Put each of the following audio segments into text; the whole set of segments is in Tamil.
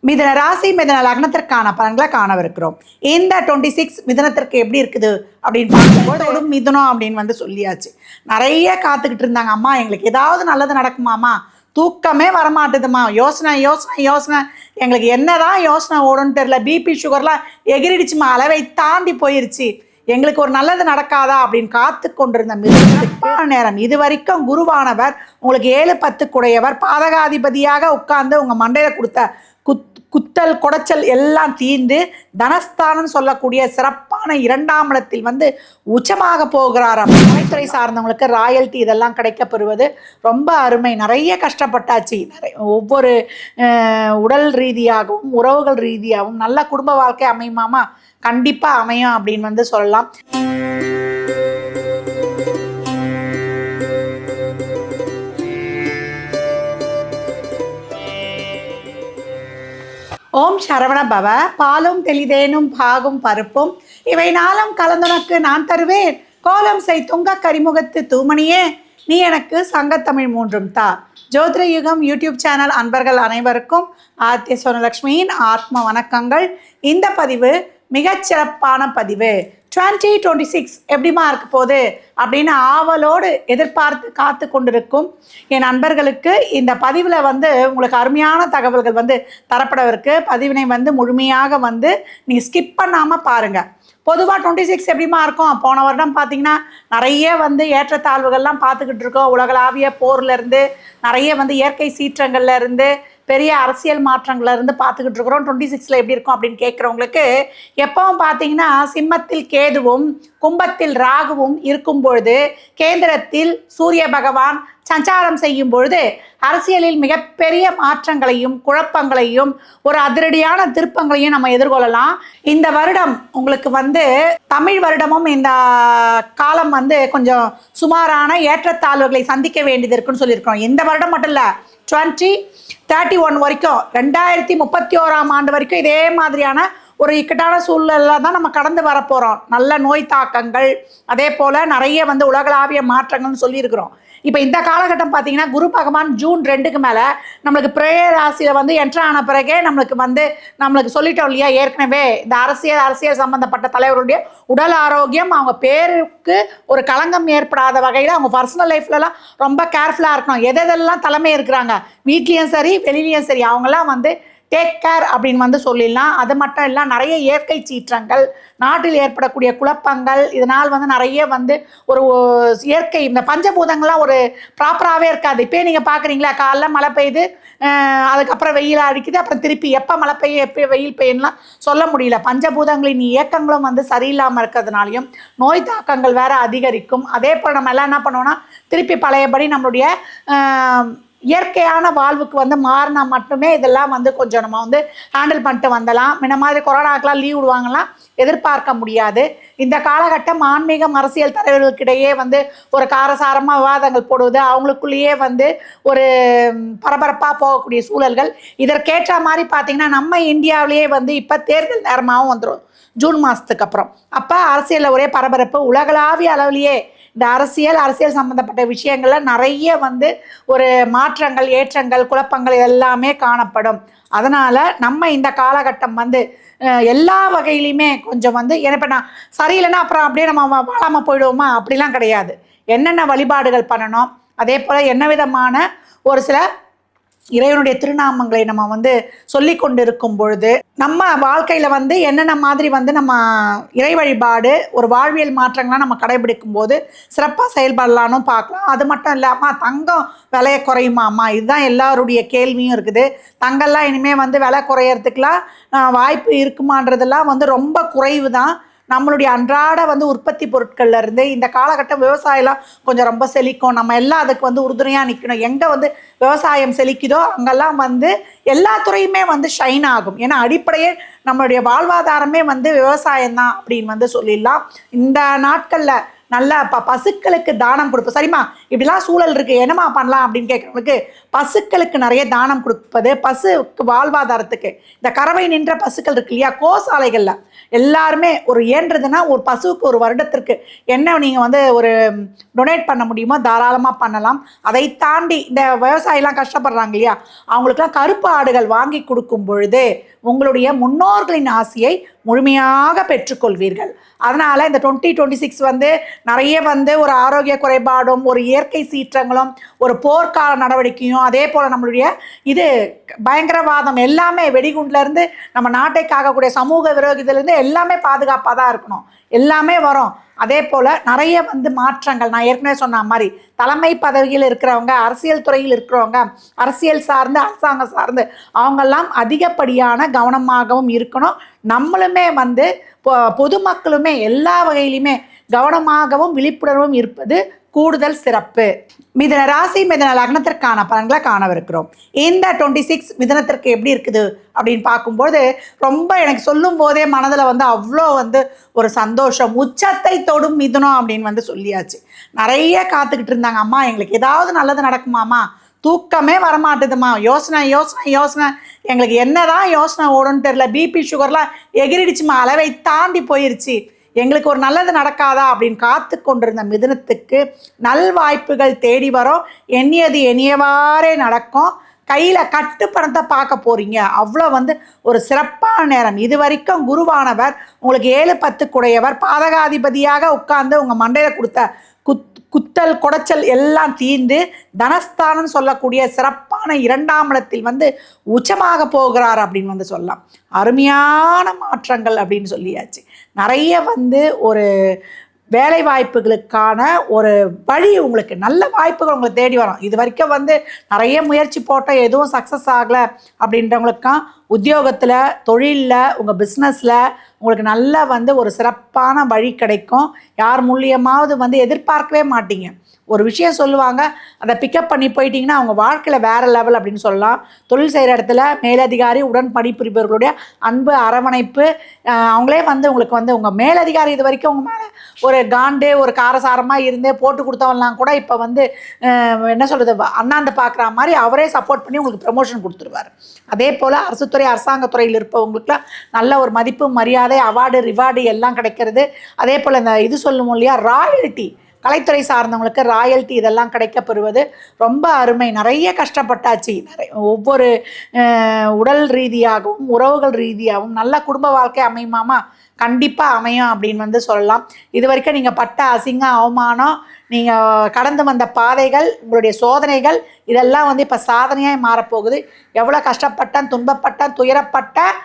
மிதுன ராசி மிதுன லக்னத்திற்கான பலன்களை காணவிருக்கிறோம். இந்த 26 மிதுனத்திற்கு எப்படி இருக்குது அப்படின்னு பார்க்கும்போது மிதுனம் அப்படின்னு வந்து சொல்லியாச்சு. நிறைய காத்துக்கிட்டு இருந்தாங்க, அம்மா எங்களுக்கு ஏதாவது நல்லது நடக்குமாம்மா, தூக்கமே வரமாட்டுதுமா, யோசனை யோசனை யோசனை, எங்களுக்கு என்னதான் யோசனை ஓடுன்னு தெரியல, பிபி சுகர்லாம் எகிரிடுச்சுமா, அளவை தாண்டி போயிருச்சு, எங்களுக்கு ஒரு நல்லது நடக்காதா அப்படின்னு காத்து கொண்டிருந்த மிதுனத்துக்கு நேரம். இது வரைக்கும் குருவானவர் உங்களுக்கு 7-10 குடையவர் பாதகாதிபதியாக உட்கார்ந்து உங்கள் மண்டையில் கொடுத்த குத்தல் குடைச்சல் எல்லாம் தீர்ந்து தனஸ்தானம் சொல்லக்கூடிய சிறப்பான 2ஆம் இடத்தில் வந்து உச்சமாக போகிறார். கலைத்துறை சார்ந்தவங்களுக்கு ராயல்ட்டி இதெல்லாம் கிடைக்கப்பெறுவது ரொம்ப அருமை. நிறைய கஷ்டப்பட்டாச்சு, ஒவ்வொரு உடல் ரீதியாகவும் உறவுகள் ரீதியாகவும் நல்ல குடும்ப வாழ்க்கை அமையுமாமா, கண்டிப்பாக அமையும் அப்படின்னு வந்து சொல்லலாம். ஓம் சரவண பவ. பாலும் தெளிதேனும் பாகும் பருப்பும் இவை நாளும் கலந்துனக்கு நான் தருவேன், கோலம் செய் துங்க கரிமுகத்து தூமணியே நீ எனக்கு சங்கத்தமிழ் 3 தா. ஜோதிட யுகம் யூடியூப் சேனல் அன்பர்கள் அனைவருக்கும் ஆதித்ய சோனலக்ஷ்மியின் ஆத்ம வணக்கங்கள். இந்த பதிவு மிகச்சிறப்பான பதிவு. 2026 எப்படிமா இருக்க போகுது அப்படின்னு ஆவலோடு எதிர்பார்த்து காத்து கொண்டிருக்கும் என் நண்பர்களுக்கு இந்த பதிவில் வந்து உங்களுக்கு அருமையான தகவல்கள் வந்து தரப்படவிருக்கு. பதிவினை வந்து முழுமையாக வந்து நீங்கள் ஸ்கிப் பண்ணாமல் பாருங்கள். பொதுவாக 26 எப்படிமா இருக்கும், போன வருடம் பார்த்திங்கன்னா நிறைய வந்து ஏற்றத்தாழ்வுகள்லாம் பார்த்துக்கிட்டு இருக்கோம். உலகளாவிய போர்லேருந்து நிறைய வந்து இயற்கை சீற்றங்கள்லேருந்து பெரிய அரசியல் மாற்றங்கள்லேருந்து பார்த்துக்கிட்டு இருக்கிறோம். 26 எப்படி இருக்கும் அப்படின்னு கேட்குறவங்களுக்கு எப்பவும் பார்த்தீங்கன்னா சிம்மத்தில் கேதுவும் கும்பத்தில் ராகுவும் இருக்கும் பொழுது, கேந்திரத்தில் சூரிய பகவான் சஞ்சாரம் செய்யும் பொழுது அரசியலில் மிகப்பெரிய மாற்றங்களையும் குழப்பங்களையும் ஒரு அதிரடியான திருப்பங்களையும் நம்ம எதிர்கொள்ளலாம். இந்த வருடம் உங்களுக்கு வந்து தமிழ் வருடமும் இந்த காலம் வந்து கொஞ்சம் சுமாரான ஏற்றத்தாழ்வுகளை சந்திக்க வேண்டியது இருக்குன்னு சொல்லியிருக்கோம். இந்த வருடம் மட்டும் இல்லை, 2031 வரைக்கும் 2031ஆம் ஆண்டு வரைக்கும் இதே மாதிரியான ஒரு இக்கட்டான சூழ்நிலையில் தான் நம்ம கடந்து வரப்போகிறோம். நல்ல நோய் தாக்கங்கள், அதே போல் நிறைய வந்து உலகளாவிய மாற்றங்கள்னு சொல்லியிருக்கிறோம். இப்போ இந்த காலகட்டம் பார்த்தீங்கன்னா குரு பகவான் ஜூன் 2க்கு மேலே நம்மளுக்கு பிரேய ராசியில் வந்து என்ட்ரு ஆன பிறகே நம்மளுக்கு சொல்லிட்டோம் இல்லையா, ஏற்கனவே இந்த அரசியல் சம்மந்தப்பட்ட தலைவருடைய உடல் ஆரோக்கியம், அவங்க பேருக்கு ஒரு களங்கம் ஏற்படாத வகையில் அவங்க பர்சனல் லைஃப்லலாம் ரொம்ப கேர்ஃபுல்லாக இருக்கணும். எதெல்லாம் தலைமை இருக்கிறாங்க, வீட்லேயும் சரி வெளியிலையும் சரி, அவங்களாம் வந்து டேக் கேர் அப்படின்னு வந்து சொல்லிடலாம். அது மட்டும் இல்லை, நிறைய இயற்கை சீற்றங்கள், நாட்டில் ஏற்படக்கூடிய குழப்பங்கள், இதனால் வந்து நிறைய வந்து ஒரு இயற்கை இந்த பஞ்சபூதங்கள்லாம் ஒரு ப்ராப்பராகவே இருக்காது. இப்போ நீங்கள் பார்க்குறீங்களா, காலைல மழை பெய்யுது, அதுக்கப்புறம் வெயில் அடிக்குது, அப்புறம் திருப்பி எப்போ மழை பெய்யும் எப்போ வெயில் பெய்யலாம் சொல்ல முடியல. பஞ்சபூதங்களின் இயக்கங்களும் வந்து சரியில்லாமல் இருக்கிறதுனாலையும் நோய் தாக்கங்கள் வேறு அதிகரிக்கும். அதே போல் நம்ம எல்லாம் என்ன பண்ணுவோம்னா திருப்பி பழையபடி நம்மளுடைய இயற்கையான வாழ்வுக்கு வந்து மாறினா மட்டுமே இதெல்லாம் வந்து கொஞ்சம் நம்ம வந்து ஹேண்டில் பண்ணிட்டு வந்துடலாம். முன்ன மாதிரி கொரோனாக்கெலாம் லீவ் விடுவாங்கலாம் எதிர்பார்க்க முடியாது. இந்த காலகட்டம் ஆன்மீகம் அரசியல் தலைவர்களுக்கிடையே வந்து ஒரு காரசாரமாக விவாதங்கள் போடுவது, அவங்களுக்குள்ளேயே வந்து ஒரு பரபரப்பாக போகக்கூடிய சூழல்கள். இதற்கேற்ற மாதிரி பார்த்திங்கன்னா நம்ம இந்தியாவிலேயே வந்து இப்போ தேர்தல் நேரமாகவும் வந்துடும் ஜூன் மாதத்துக்கு அப்புறம். அப்போ அரசியலில் ஒரே பரபரப்பு. உலகளாவிய அளவிலேயே இந்த அரசியல் சம்மந்தப்பட்ட விஷயங்களில் நிறைய வந்து ஒரு மாற்றங்கள் ஏற்றங்கள் குழப்பங்கள் எல்லாமே காணப்படும். அதனால் நம்ம இந்த காலகட்டம் வந்து எல்லா வகையிலையுமே கொஞ்சம் வந்து இப்போ நான் சரியில்லைன்னா அப்புறம் அப்படியே நம்ம வாழாமல் போயிடுவோமா, அப்படிலாம் கிடையாது. என்னென்ன வழிபாடுகள் பண்ணணும், அதே போல் என்ன விதமான ஒரு சில இறைவனுடைய திருநாமங்களை நம்ம வந்து சொல்லி கொண்டு இருக்கும் பொழுது நம்ம வாழ்க்கையில் வந்து என்னென்ன மாதிரி வந்து நம்ம இறை வழிபாடு ஒரு வாழ்வியல் மாற்றங்கள்லாம் நம்ம கடைபிடிக்கும் போது சிறப்பாக செயல்படலான்னு பார்க்கலாம். அது மட்டும் இல்லாமல் தங்கம் விலையை குறையுமாம்மா, இதுதான் எல்லாருடைய கேள்வியும் இருக்குது. தங்கம்லாம் இனிமேல் வந்து விலை குறையறதுக்கெலாம் வாய்ப்பு இருக்குமான்றதெல்லாம் வந்து ரொம்ப குறைவு தான். நம்மளுடைய அன்றாட வந்து உற்பத்தி பொருட்கள்ல இருந்து இந்த காலகட்டம் விவசாயம்லாம் கொஞ்சம் ரொம்ப செழிக்கும். நம்ம எல்லாம் அதுக்கு வந்து உறுதுணையாக நிற்கணும். எங்கே வந்து விவசாயம் செழிக்குதோ அங்கெல்லாம் வந்து எல்லா துறையுமே வந்து ஷைன் ஆகும். ஏன்னா அடிப்படையே நம்மளுடைய வாழ்வாதாரமே வந்து விவசாயம்தான் அப்படின்னு வந்து சொல்லிடலாம். இந்த நாட்களில் நல்ல பசுக்களுக்கு தானம் கொடுப்போம். சரிம்மா, இப்படிலாம் சூழல் இருக்குது, என்னம்மா பண்ணலாம் அப்படின்னு கேட்குறவங்களுக்கு பசுக்களுக்கு நிறைய தானம் கொடுப்பது, பசுக்கு வாழ்வாதாரத்துக்கு இந்த கறவை நின்ற பசுக்கள் இருக்கு இல்லையா, கோசாலைகளில் எல்லாருமே ஒரு ஏன்றதுன்னா ஒரு பசுவுக்கு ஒரு வருடத்திற்கு என்ன நீங்கள் வந்து ஒரு டொனேட் பண்ண முடியுமோ தாராளமாக பண்ணலாம். அதை தாண்டி இந்த விவசாயிலாம் கஷ்டப்படுறாங்க இல்லையா, அவங்களுக்குலாம் கருப்பு ஆடுகள் வாங்கி கொடுக்கும் பொழுது உங்களுடைய முன்னோர்களின் ஆசையை முழுமையாக பெற்றுக்கொள்வீர்கள். அதனால் இந்த 2026 வந்து நிறைய வந்து ஒரு ஆரோக்கிய குறைபாடும் ஒரு இயற்கை சீற்றங்களும் ஒரு போர்க்கால நடவடிக்கையும் அதே போல் நம்மளுடைய இது பயங்கரவாதம் எல்லாமே வெடிகுண்டிலேருந்து நம்ம நாட்டை காக்கக்கூடிய சமூக விரோதியிலேருந்து எல்லாமே பாதுகாப்பாக தான் இருக்கணும், எல்லாமே வரும். அதே போல் நிறைய வந்து மாற்றங்கள் நான் ஏற்கனவே சொன்ன மாதிரி தலைமை பதவியில் இருக்கிறவங்க, அரசியல் துறையில் இருக்கிறவங்க, அரசியல் சார்ந்து அரசாங்கம் சார்ந்து அவங்கெல்லாம் அதிகப்படியான கவனமாகவும் இருக்கணும். நம்மளுமே வந்து பொதுமக்களுமே எல்லா வகையிலுமே கவனமாகவும் விழிப்புணர்வும் இருப்பது கூடுதல் சிறப்பு. மிதுன ராசி மிதுன லக்னத்திற்கான பலன்களை காணவிருக்கிறோம். இந்த 26 மிதுனத்திற்கு எப்படி இருக்குது அப்படின்னு பார்க்கும்போது ரொம்ப எனக்கு சொல்லும் போதே மனதில் வந்து அவ்வளோ வந்து ஒரு சந்தோஷம். உச்சத்தை தொடும் மிதுனம் அப்படின்னு வந்து சொல்லியாச்சு. நிறைய காத்துக்கிட்டு இருந்தாங்க, அம்மா எங்களுக்கு ஏதாவது நல்லது நடக்குமாம்மா, தூக்கமே வரமாட்டுதுமா, யோசனை யோசனை யோசனை, எங்களுக்கு என்னதான் யோசனை ஓடுன்னு தெரியல, பிபி சுகர்லாம் எகிரிடுச்சுமா, அளவை தாண்டி போயிருச்சு, எங்களுக்கு ஒரு நல்லது நடக்காதா அப்படின்னு காத்து கொண்டிருந்த மிதுனத்துக்கு நல்வாய்ப்புகள் தேடி வரும். எண்ணியது எண்ணியவாறே நடக்கும். கையில் கட்டு பணத்தை பார்க்க போகிறீங்க. அவ்வளோ வந்து ஒரு சிறப்பான நேரம். இது வரைக்கும் குருவானவர் உங்களுக்கு 7-10 குடையவர் பாதகாதிபதியாக உட்கார்ந்து உங்கள் மண்டையில் கொடுத்த குத்தல் குடைச்சல் எல்லாம் தீர்ந்து தனஸ்தானம் சொல்லக்கூடிய சிறப்பான 2ஆம் இடத்தில் வந்து உச்சமாக போகிறார் அப்படின்னு வந்து சொல்லலாம். அருமையான மாற்றங்கள் அப்படின்னு சொல்லியாச்சு. நிறைய வந்து ஒரு வேலை வாய்ப்புகளுக்கான ஒரு வழி, உங்களுக்கு நல்ல வாய்ப்புகள் உங்களை தேடி வரும். இது வரைக்கும் வந்து நிறைய முயற்சி போட்டால் எதுவும் சக்ஸஸ் ஆகலை அப்படின்றவங்களுக்கான் உத்தியோகத்தில், தொழிலில், உங்கள் பிஸ்னஸில் உங்களுக்கு நல்ல வந்து ஒரு சிறப்பான வழி கிடைக்கும். யார் மூலியமாவது வந்து எதிர்பார்க்கவே மாட்டீங்க. ஒரு விஷயம் சொல்லுவாங்க, அதை பிக்கப் பண்ணி போயிட்டீங்கன்னா அவங்க வாழ்க்கையில் வேறு லெவல் அப்படின்னு சொல்லலாம். தொழில் செய்கிற இடத்துல மேலதிகாரி உடன் பணிபுரிபவர்களுடைய அன்பு அரவணைப்பு, அவங்களே வந்து உங்களுக்கு வந்து உங்கள் மேலதிகாரி இது வரைக்கும் உங்கள் மேலே ஒரு காண்டு ஒரு காரசாரமாக இருந்தே போட்டு கொடுத்தவங்கலாம் கூட இப்போ வந்து என்ன சொல்கிறது அண்ணாந்து பார்க்குற மாதிரி அவரே சப்போர்ட் பண்ணி உங்களுக்கு ப்ரமோஷன் கொடுத்துருவார். அதே போல் அரசுத்துறை அரசாங்கத்துறையில் இருப்பவங்களுக்குலாம் நல்ல ஒரு மதிப்பு மரியாதை அவார்டு ரிவார்டு எல்லாம் கிடைக்கிறது. அதே போல் இந்த இது சொல்லுவோம் இல்லையா ராயல்ட்டி, கலைத்துறை சார்ந்தவங்களுக்கு ராயல்ட்டி இதெல்லாம் கிடைக்கப்பெறுவது ரொம்ப அருமை. நிறைய கஷ்டப்பட்டாச்சு, ஒவ்வொரு உடல் ரீதியாகவும் உறவுகள் ரீதியாகவும் நல்ல குடும்ப வாழ்க்கை அமையுமாமா, கண்டிப்பாக அமையும் அப்படின்னு வந்து சொல்லலாம். இது வரைக்கும் நீங்கள் பட்ட அசிங்கம் அவமானம், நீங்கள் கடந்து வந்த பாதைகள், உங்களுடைய சோதனைகள் இதெல்லாம் வந்து இப்போ சாதனையாக மாறப்போகுது. எவ்வளோ கஷ்டப்பட்டேன், துன்பப்பட்டேன், துயரப்பட்டேன்,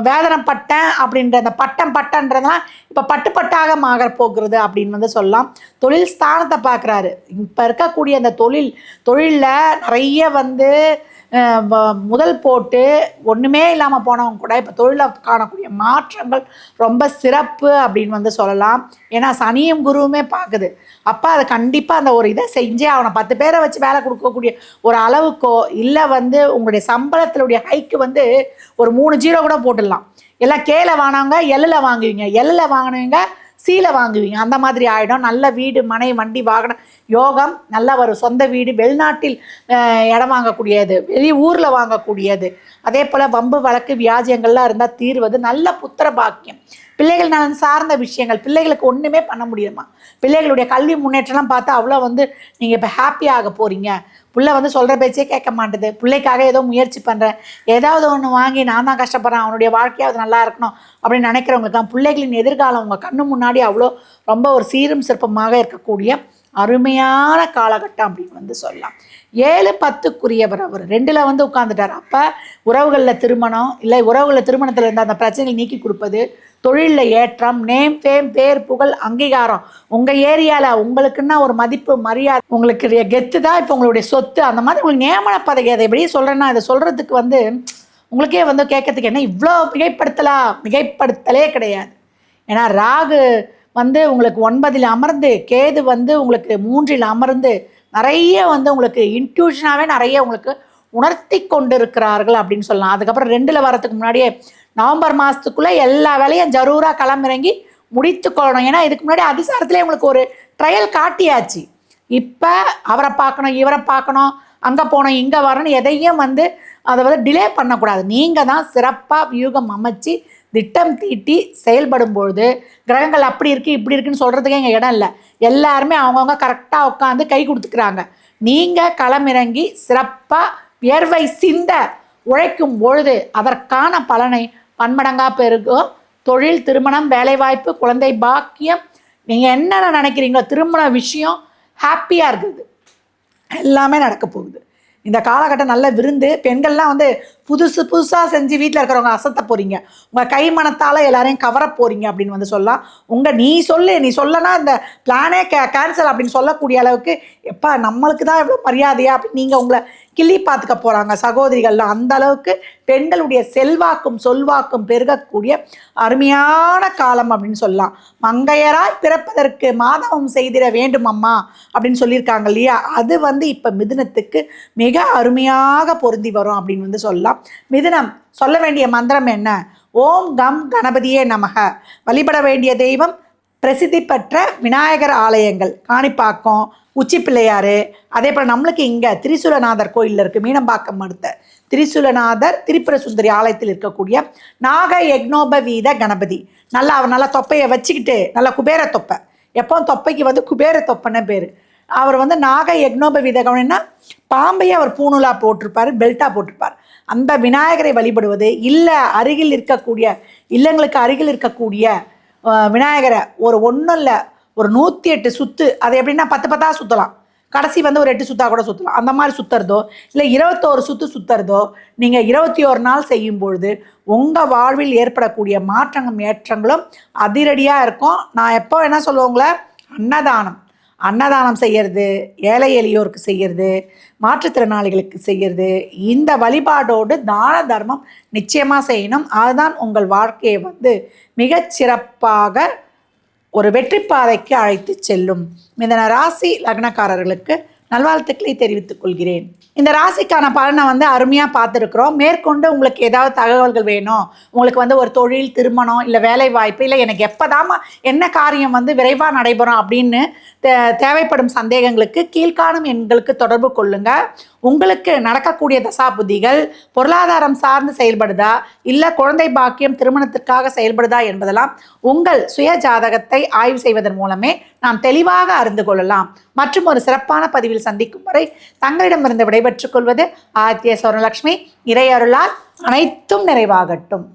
வேதனைப்பட்டேன் அப்படின்ற அந்த பட்டன்றதுலாம் இப்போ பட்டாக மாறப்போகிறது அப்படின்னு வந்து சொல்லலாம். தொழில் ஸ்தானத்தை பார்க்குறாரு. இப்போ இருக்கக்கூடிய அந்த தொழிலில் நிறைய வந்து முதல் போட்டு ஒன்றுமே இல்லாமல் போனவங்க கூட இப்போ தொழிலில் காணக்கூடிய மாற்றங்கள் ரொம்ப சிறப்பு அப்படின்னு வந்து சொல்லலாம். ஏன்னா சனியும் குருவுமே பார்க்குது. அப்போ அதை கண்டிப்பாக அந்த ஒரு இதை செஞ்சே அவனை 10 பேரை வச்சு வேலை கொடுக்கக்கூடிய ஒரு அளவுக்கோ இல்லை வந்து உங்களுடைய சம்பளத்தினுடைய ஹைக்கு வந்து ஒரு 3 0 கூட போட்டுடலாம். எல்லாம் கேல வாங்கினவங்க எல்லில் வாங்குவீங்க, எல்லில் வாங்கினவங்க சீல வாங்குவீங்க, அந்த மாதிரி ஆகிடும். நல்ல வீடு மனை வண்டி வாகனம் யோகம், நல்ல ஒரு சொந்த வீடு, வெளிநாட்டில் இடம் வாங்கக்கூடியது, வெளி ஊரில் வாங்கக்கூடியது, அதே போல் வம்பு வழக்கு வியாஜியங்கள்லாம் இருந்தால் தீர்வது, நல்ல புத்திர பாக்கியம், பிள்ளைகள் நலன் சார்ந்த விஷயங்கள். பிள்ளைகளுக்கு ஒன்றுமே பண்ண முடியுமா, பிள்ளைகளுடைய கல்வி முன்னேற்றம்லாம் பார்த்தா அவ்வளோ வந்து நீங்கள் இப்போ ஹாப்பியாக போகிறீங்க. பிள்ளை வந்து சொல்கிற பேச்சே கேட்க மாட்டுது, பிள்ளைக்காக ஏதோ முயற்சி பண்ணுறேன், ஏதாவது ஒன்று வாங்கி நான் தான் கஷ்டப்படுறேன், அவனுடைய வாழ்க்கையாவது நல்லா இருக்கணும் அப்படின்னு நினைக்கிறவங்க தான். பிள்ளைகளின் எதிர்காலம் உங்கள் கண்ணு முன்னாடி அவ்வளோ ரொம்ப ஒரு சீரும் சிற்பமாக இருக்கக்கூடிய அருமையான காலகட்டம் அப்படின்னு வந்து சொல்லலாம். 7-10க்குரியவர் அவர் 2ல் வந்து உட்காந்துட்டார். அப்போ உறவுகளில் திருமணம் இல்லை உறவுகளில் திருமணத்தில் இருந்த அந்த பிரச்சனைகளை நீக்கி கொடுப்பது, தொழிலில் ஏற்றம், நேம் ஃபேம் பேர் புகழ் அங்கீகாரம், உங்கள் ஏரியாவில் உங்களுக்குன்னா ஒரு மதிப்பு மரியாதை, உங்களுக்கு கெத்து தான் இப்போ உங்களுடைய சொத்து, அந்த மாதிரி உங்களுக்கு நியமன பதவி. அதை எப்படி சொல்கிறேன்னா இதை சொல்கிறதுக்கு வந்து உங்களுக்கே வந்து கேட்கறதுக்கு என்ன இவ்வளோ மிகைப்படுத்தலே கிடையாது. ஏன்னா ராகு வந்து உங்களுக்கு 9ல் அமர்ந்து, கேது வந்து உங்களுக்கு 3ல் அமர்ந்து நிறைய வந்து உங்களுக்கு இன்ட்யூஷனாகவே நிறைய உங்களுக்கு உணர்த்தி கொண்டு இருக்கிறார்கள் அப்படின்னு சொல்லலாம். அதுக்கப்புறம் 2ல் வரத்துக்கு முன்னாடியே நவம்பர் மாதத்துக்குள்ளே எல்லா வேலையும் ஜரூராக களமிறங்கி முடித்து கொள்ளணும். ஏன்னா இதுக்கு முன்னாடி அதிசாரத்திலே உங்களுக்கு ஒரு ட்ரையல் காட்டியாச்சு. இப்போ அவரை பார்க்கணும், இவரை பார்க்கணும், அங்கே போகணும், இங்கே வரணும், எதையும் வந்து அதை வந்து டிலே பண்ணக்கூடாது. நீங்கள் தான் சிறப்பாக வியூகம் அமைச்சு திட்டம் தீட்டி செயல்படும் பொழுது கிரகங்கள் அப்படி இருக்குது இப்படி இருக்குன்னு சொல்கிறதுக்கே எங்கள் இடம் இல்லை. எல்லாருமே அவங்கவுங்க கரெக்டாக உட்காந்து கை கொடுத்துக்கிறாங்க. நீங்கள் களமிறங்கி சிறப்பாக வியர்வை சிந்த உழைக்கும் பொழுது அதற்கான பலனை பன்மடங்காக பெருகும். தொழில், திருமணம், வேலைவாய்ப்பு, குழந்தை பாக்கியம், நீங்கள் என்னென்ன நினைக்கிறீங்களோ திருமண விஷயம் ஹாப்பியாக இருக்குது, எல்லாமே நடக்க போகுது. இந்த காலகட்டம் நல்ல விருந்து. பெண்கள்லாம் வந்து புதுசாக செஞ்சு வீட்டில் இருக்கிறவங்க அசத்த போகிறீங்க. உங்கள் கை மனத்தால் எல்லாரையும் கவர போகிறீங்க அப்படின்னு வந்து சொல்லலாம். நீ சொல்லனா இந்த பிளானே கேன்சல் அப்படின்னு சொல்லக்கூடிய அளவுக்கு எப்பா நம்மளுக்கு தான் எவ்வளோ மரியாதையா அப்படின்னு நீங்கள் உங்களை கிள்ளி பார்த்துக்க போகிறாங்க சகோதரிகள்லாம். அந்த அளவுக்கு பெண்களுடைய செல்வாக்கும் சொல்வாக்கும் பெருகக்கூடிய அருமையான காலம் அப்படின்னு சொல்லலாம். மங்கையராய் பிறப்பதற்கு மாதவம் செய்திட வேண்டும் அம்மா அப்படின்னு சொல்லியிருக்காங்க இல்லையா, அது வந்து இப்போ மிதுனத்துக்கு மிக அருமையாக பொருந்தி வரும் அப்படின்னு வந்து சொல்லலாம். மிதுனம் சொல்ல வேண்டிய மந்திரம் என்ன? ஓம் கம் கணபதியே நமக. வழிபட வேண்டிய தெய்வம் பிரசித்தி பெற்ற விநாயகர் ஆலயங்கள் காணிப்பாக்கம், உச்சி பிள்ளையார், அதே போல் நம்மளுக்கு இங்கே திரிசூலநாதர் கோயிலில் இருக்குது. மீனம்பாக்கம் அடுத்த திரிசூலநாதர் திரிபுர சுந்தரி ஆலயத்தில் இருக்கக்கூடிய நாக யக்னோபவீத கணபதி. அவர் நல்லா தொப்பையை வச்சுக்கிட்டு நல்லா குபேர தொப்பை, எப்போ தொப்பைக்கு வந்து குபேர தொப்பைன்னு பேர். அவர் வந்து நாக யக்னோபவீத கவனின்னா பாம்பையே அவர் பூணூலாக போட்டிருப்பார், பெல்ட்டாக போட்டிருப்பார். அந்த விநாயகரை வழிபடுவது இல்லை அருகில் இருக்கக்கூடிய இல்லங்களுக்கு அருகில் இருக்கக்கூடிய விநாயகரை ஒன்றும் இல்லை ஒரு 108 சுற்று, அது எப்படின்னா 10 சுற்றலாம், கடைசி வந்து ஒரு 8 சுற்றா கூட சுற்றலாம். அந்த மாதிரி சுற்றுறதோ இல்லை 21 சுற்று சுற்றுறதோ நீங்கள் 21 நாள் செய்யும் பொழுது உங்கள் வாழ்வில் ஏற்படக்கூடிய மாற்றங்களும் ஏற்றங்களும் அதிரடியாக இருக்கும். நான் எப்போ என்ன சொல்லுவோங்களே, அன்னதானம் செய்கிறது, ஏழை எளியோருக்கு செய்கிறது, மாற்றுத்திறனாளிகளுக்கு செய்கிறது, இந்த வழிபாடோடு தான தர்மம் நிச்சயமாக செய்யணும். அதுதான் உங்கள் வாழ்க்கையை வந்து மிகச்சிறப்பாக ஒரு வெற்றி பாதைக்கு அழைத்து செல்லும். இந்த ராசி லக்னக்காரர்களுக்கு நல்வாழ்த்துக்களை தெரிவித்துக் கொள்கிறேன். இந்த ராசிக்கான பலனை வந்து அருமையாக பார்த்துருக்குறோம். மேற்கொண்டு உங்களுக்கு ஏதாவது தகவல்கள் வேணும், உங்களுக்கு வந்து ஒரு தொழில், திருமணம், இல்லை வேலை வாய்ப்பு, இல்லை எனக்கு எப்போதாமா என்ன காரியம் வந்து விரைவாக நடைபெறும் அப்படின்னு தேவைப்படும் சந்தேகங்களுக்கு கீழ்காணும் எண்களுக்கு தொடர்பு கொள்ளுங்க. உங்களுக்கு நடக்கக்கூடிய தசாபுத்திகள் பொருளாதாரம் சார்ந்து செயல்படுதா, இல்லை குழந்தை பாக்கியம் திருமணத்திற்காக செயல்படுதா என்பதெல்லாம் உங்கள் சுய ஜாதகத்தை ஆய்வு செய்வதன் மூலமே நாம் தெளிவாக அறிந்து கொள்ளலாம். மற்றும் ஒரு சிறப்பான பதிவில் சந்திக்கும் வரை தங்களிடமிருந்து விடைபெற்றுக் கொள்வது ஆதித்ய சௌரலட்சுமி. இறை அருளால் அனைத்தும் நிறைவாகட்டும்.